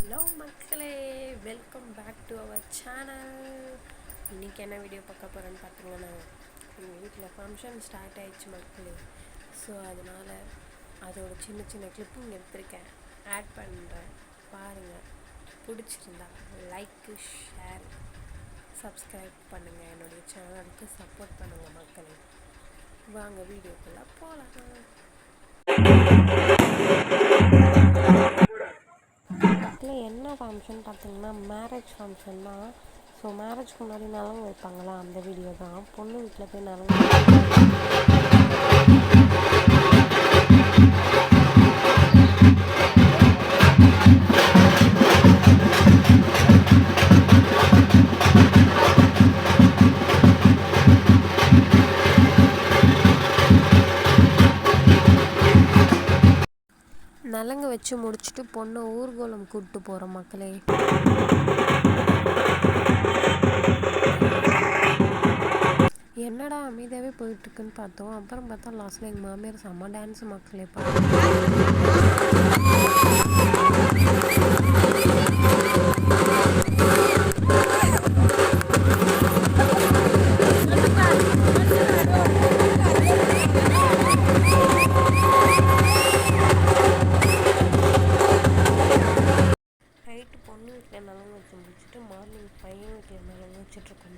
Hello மக்களே, welcome back to our channel. இன்றைக்கி என்ன வீடியோ பார்க்க போகிறேன்னு பார்த்தீங்கன்னா, எங்கள் வீட்டில் ஃபங்க்ஷன் ஸ்டார்ட் ஆகிடுச்சு மக்களே. ஸோ அதனால் அதோட சின்ன சின்ன கிளிப்பிங் எடுத்திருக்கேன், ஆட் பண்ணுறேன். பாருங்கள், பிடிச்சிருந்தா லைக்கு, ஷேர், சப்ஸ்கிரைப் பண்ணுங்கள். என்னுடைய சேனலுக்கு சப்போர்ட் பண்ணுங்கள் மக்களே. வாங்க வீடியோக்குள்ளே போகலாம். பக்கத்தில் என்ன ஃபங்க்ஷன் பார்த்தீங்கன்னா, மேரேஜ் ஃபங்க்ஷன் தான். ஸோ மேரேஜ்க்கு முன்னாடி நலங்கு வைப்பாங்களா, அந்த வீடியோ தான். பொண்ணு வீட்டில் போய் நலங்கு நலங்கு வச்சு முடிச்சுட்டு பொண்ணை ஊர்கோலம் கூப்பிட்டு போகிறோம் மக்களே. என்னடா அமைதியாகவே போயிட்டுருக்குன்னு பார்த்தோம். அப்புறம் பார்த்தா லாஸ்ட்டில் எங்கள் மாமியார் செம்ம டான்ஸு மக்களே. நைட்டு பொண்ணு வீட்டில் நலங்கு வச்சு முடிச்சுட்டு மார்னிங் பையன் வீட்டில் நலங்கு வச்சுட்ருக்கோம்.